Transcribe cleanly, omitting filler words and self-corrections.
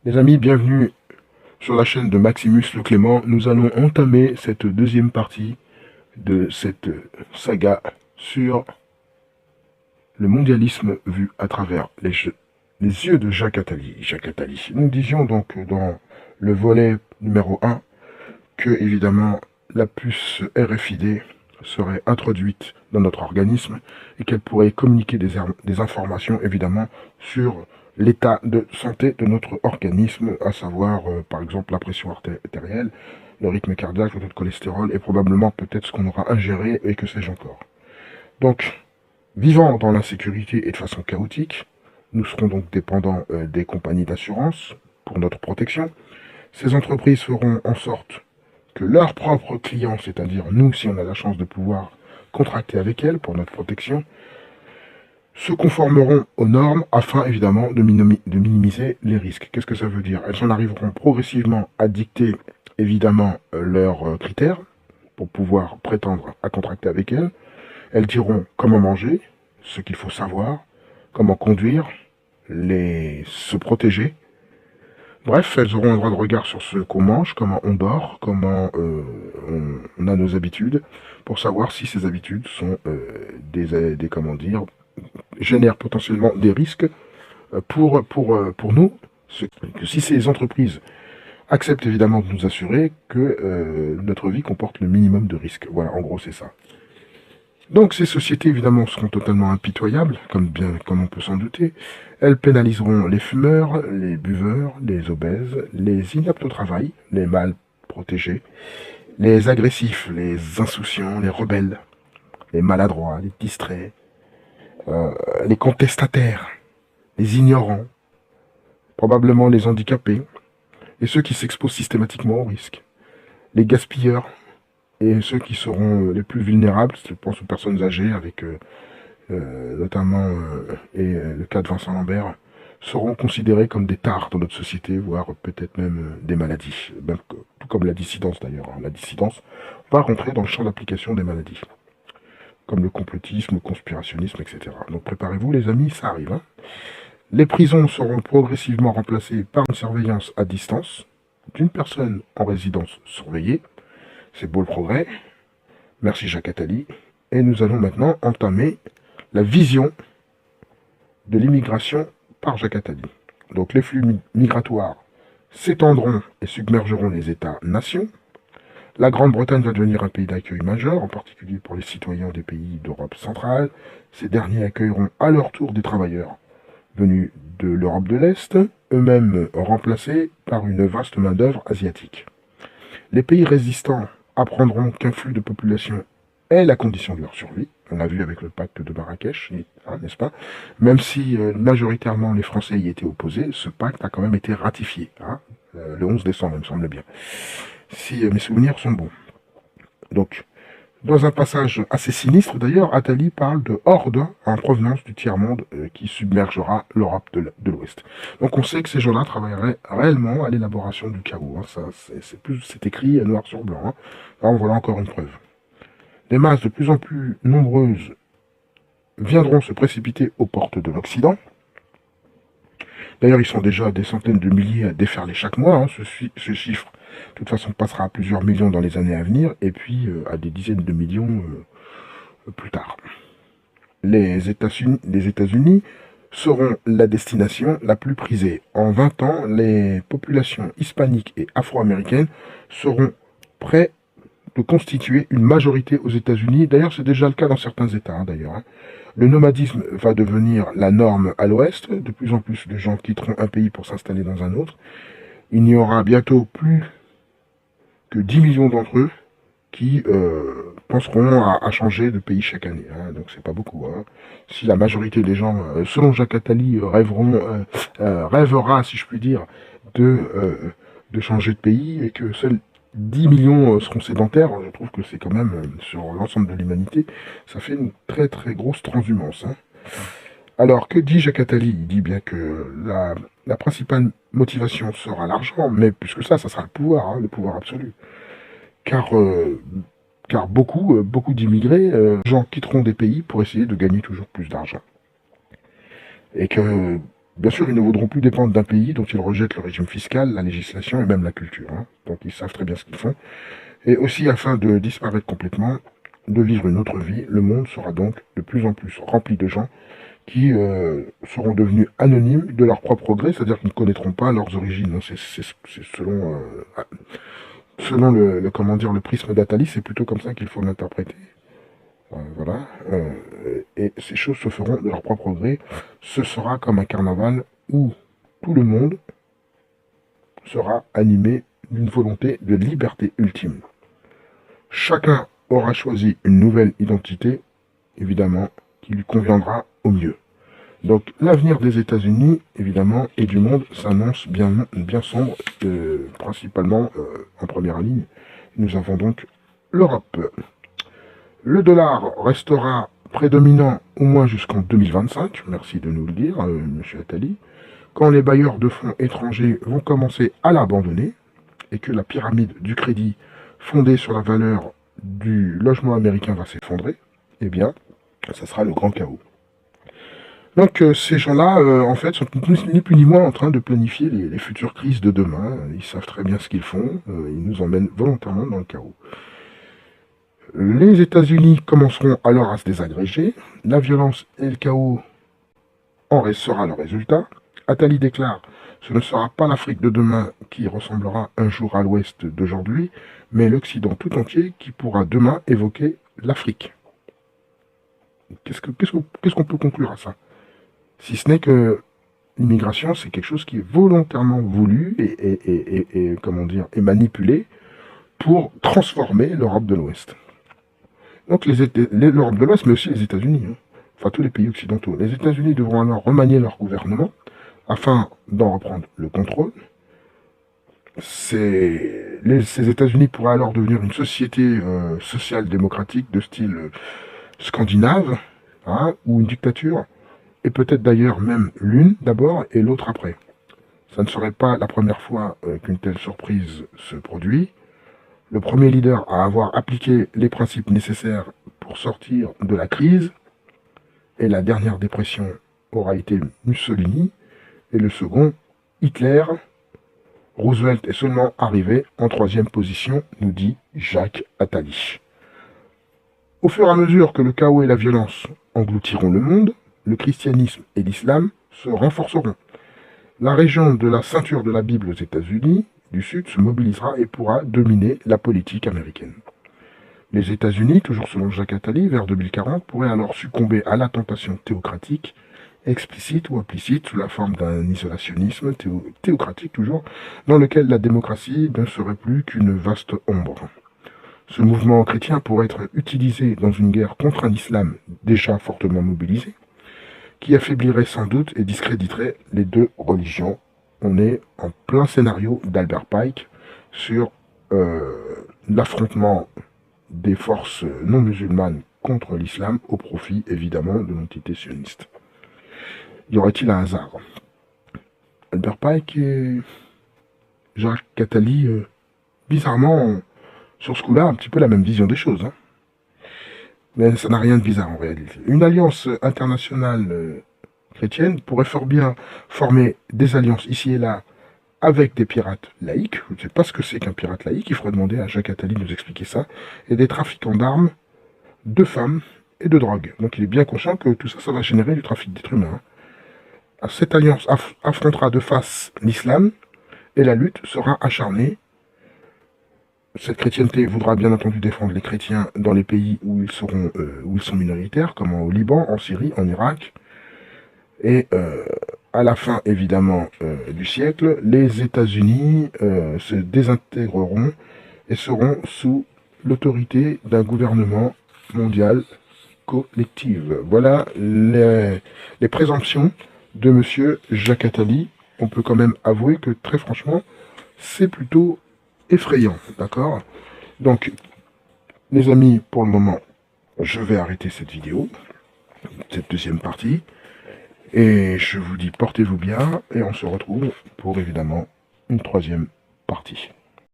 Les amis, bienvenue sur la chaîne de Maximus Le Clément. Nous allons entamer cette deuxième partie de cette saga sur le mondialisme vu à travers les yeux de Jacques Attali. Jacques Attali. Nous disions donc dans le volet numéro 1 que, évidemment, la puce RFID serait introduite dans notre organisme et qu'elle pourrait communiquer des informations, évidemment, sur l'état de santé de notre organisme, à savoir, par exemple, la pression artérielle, le rythme cardiaque, le taux de cholestérol et probablement peut-être ce qu'on aura ingéré et que sais-je encore. Donc, vivant dans l'insécurité et de façon chaotique, nous serons donc dépendants des compagnies d'assurance pour notre protection. Ces entreprises feront en sorte que leurs propres clients, c'est-à-dire nous, si on a la chance de pouvoir contracter avec elles pour notre protection, se conformeront aux normes afin évidemment de minimiser les risques. Qu'est-ce que ça veut dire? Elles en arriveront progressivement à dicter évidemment leurs critères pour pouvoir prétendre à contracter avec elles. Elles diront comment manger, ce qu'il faut savoir, comment conduire, se protéger. Bref, elles auront un droit de regard sur ce qu'on mange, comment on dort, comment on a nos habitudes, pour savoir si ces habitudes sont comment dire, génèrent potentiellement des risques pour nous. Que si ces entreprises acceptent évidemment de nous assurer que notre vie comporte le minimum de risques. Voilà, en gros, c'est ça. Donc ces sociétés, évidemment, seront totalement impitoyables, comme on peut s'en douter. Elles pénaliseront les fumeurs, les buveurs, les obèses, les inaptes au travail, les mal protégés, les agressifs, les insouciants, les rebelles, les maladroits, les distraits, les contestataires, les ignorants, probablement les handicapés, et ceux qui s'exposent systématiquement au risque, les gaspilleurs, et ceux qui seront les plus vulnérables, je pense aux personnes âgées, avec notamment, le cas de Vincent Lambert, seront considérés comme des tares dans notre société, voire peut-être même des maladies, tout comme la dissidence d'ailleurs. La dissidence va rentrer dans le champ d'application des maladies, comme le complotisme, le conspirationnisme, etc. Donc préparez-vous les amis, ça arrive. Hein. Les prisons seront progressivement remplacées par une surveillance à distance d'une personne en résidence surveillée. C'est beau le progrès. Merci Jacques Attali. Et nous allons maintenant entamer la vision de l'immigration par Jacques Attali. Donc les flux migratoires s'étendront et submergeront les États-nations. La Grande-Bretagne va devenir un pays d'accueil majeur, en particulier pour les citoyens des pays d'Europe centrale. Ces derniers accueilleront à leur tour des travailleurs venus de l'Europe de l'Est, eux-mêmes remplacés par une vaste main-d'œuvre asiatique. Les pays résistants apprendront qu'un flux de population est la condition de leur survie. On l'a vu avec le pacte de Marrakech, hein, n'est-ce pas? Même si majoritairement les Français y étaient opposés, ce pacte a quand même été ratifié, hein, le 11 décembre, il me semble bien. Si mes souvenirs sont bons. Donc, dans un passage assez sinistre d'ailleurs, Attali parle de horde en provenance du tiers-monde qui submergera l'Europe de l'Ouest. Donc on sait que ces gens-là travailleraient réellement à l'élaboration du chaos. Hein. C'est écrit noir sur blanc. Hein. Là, on voit encore une preuve. Des masses de plus en plus nombreuses viendront se précipiter aux portes de l'Occident. D'ailleurs, ils sont déjà des centaines de milliers à déferler chaque mois. Hein. Ce chiffre, de toute façon, passera à plusieurs millions dans les années à venir, et puis à des dizaines de millions plus tard. Les États-Unis seront la destination la plus prisée. En 20 ans, les populations hispaniques et afro-américaines seront près de constituer une majorité aux États-Unis. D'ailleurs, c'est déjà le cas dans certains États, hein, d'ailleurs. Hein. Le nomadisme va devenir la norme à l'Ouest. De plus en plus de gens quitteront un pays pour s'installer dans un autre. Il n'y aura bientôt plus que 10 millions d'entre eux qui penseront à changer de pays chaque année. Hein. Donc c'est pas beaucoup. Hein. Si la majorité des gens, selon Jacques Attali, rêvera, si je puis dire, de changer de pays et que seuls 10 millions seront sédentaires, je trouve que c'est quand même, sur l'ensemble de l'humanité, ça fait une très très grosse transhumance. Hein. Alors, que dit Jacques Attali? Il dit bien que la principale motivation sera l'argent, mais plus que ça sera le pouvoir absolu. Car beaucoup d'immigrés, gens quitteront des pays pour essayer de gagner toujours plus d'argent. Et que Bien sûr, ils ne voudront plus dépendre d'un pays dont ils rejettent le régime fiscal, la législation et même la culture. Donc ils savent très bien ce qu'ils font. Et aussi, afin de disparaître complètement, de vivre une autre vie, le monde sera donc de plus en plus rempli de gens qui seront devenus anonymes de leur propre gré, c'est-à-dire qu'ils ne connaîtront pas leurs origines. C'est selon comment dire, le prisme d'Atali, c'est plutôt comme ça qu'il faut l'interpréter. Voilà. Et ces choses se feront de leur propre gré. Ce sera comme un carnaval où tout le monde sera animé d'une volonté de liberté ultime. Chacun aura choisi une nouvelle identité, évidemment, qui lui conviendra au mieux. Donc l'avenir des États-Unis, évidemment, et du monde s'annonce bien sombre, principalement en première ligne. Nous avons donc l'Europe. Le dollar restera prédominant au moins jusqu'en 2025, merci de nous le dire, monsieur Attali, quand les bailleurs de fonds étrangers vont commencer à l'abandonner, et que la pyramide du crédit fondée sur la valeur du logement américain va s'effondrer, eh bien, ça sera le grand chaos. Donc ces gens-là, en fait, sont ni plus ni moins en train de planifier les futures crises de demain. Ils savent très bien ce qu'ils font. Ils nous emmènent volontairement dans le chaos. Les États-Unis commenceront alors à se désagréger. La violence et le chaos en sera le résultat. Attali déclare: ce ne sera pas l'Afrique de demain qui ressemblera un jour à l'Ouest d'aujourd'hui, mais l'Occident tout entier qui pourra demain évoquer l'Afrique. Qu'est-ce qu'on peut conclure à ça? Si ce n'est que l'immigration, c'est quelque chose qui est volontairement voulu et comment dire, et manipulé pour transformer l'Europe de l'Ouest. Donc l'Europe de l'Ouest, mais aussi les États-Unis, enfin tous les pays occidentaux. Les États-Unis devront alors remanier leur gouvernement afin d'en reprendre le contrôle. Ces États-Unis pourraient alors devenir une société sociale démocratique de style scandinave, ou une dictature, et peut-être d'ailleurs même l'une d'abord et l'autre après. Ça ne serait pas la première fois qu'une telle surprise se produit. Le premier leader à avoir appliqué les principes nécessaires pour sortir de la crise et la dernière dépression aura été Mussolini, et le second, Hitler. Roosevelt est seulement arrivé en 3e position, nous dit Jacques Attali. Au fur et à mesure que le chaos et la violence engloutiront le monde, le christianisme et l'islam se renforceront. La région de la ceinture de la Bible aux États-Unis du Sud se mobilisera et pourra dominer la politique américaine. Les États-Unis, toujours selon Jacques Attali, vers 2040, pourraient alors succomber à la tentation théocratique, explicite ou implicite, sous la forme d'un isolationnisme théocratique toujours, dans lequel la démocratie ne serait plus qu'une vaste ombre. Ce mouvement chrétien pourrait être utilisé dans une guerre contre un islam déjà fortement mobilisé, qui affaiblirait sans doute et discréditerait les deux religions. On est en plein scénario d'Albert Pike sur l'affrontement des forces non musulmanes contre l'islam au profit évidemment de l'entité sioniste. Y aurait-il un hasard? Albert Pike et Jacques Attali, bizarrement, sur ce coup-là, un petit peu la même vision des choses. Mais ça n'a rien de bizarre en réalité. Une alliance internationale chrétienne pourrait fort bien former des alliances ici et là avec des pirates laïcs. Je ne sais pas ce que c'est qu'un pirate laïque, il faudrait demander à Jacques Attali de nous expliquer ça, et des trafiquants d'armes, de femmes et de drogue. Donc il est bien conscient que tout ça, ça va générer du trafic d'êtres humains. Cette alliance affrontera de face l'islam, et la lutte sera acharnée. Cette chrétienté voudra bien entendu défendre les chrétiens dans les pays où ils sont minoritaires, comme au Liban, en Syrie, en Irak. Et à la fin, évidemment, du siècle, les États-Unis se désintégreront et seront sous l'autorité d'un gouvernement mondial collectif. Voilà les présomptions de M. Jacques Attali. On peut quand même avouer que, très franchement, c'est plutôt effrayant, d'accord? Donc, les amis, pour le moment, je vais arrêter cette vidéo, cette deuxième partie, et je vous dis portez-vous bien, et on se retrouve pour évidemment une troisième partie.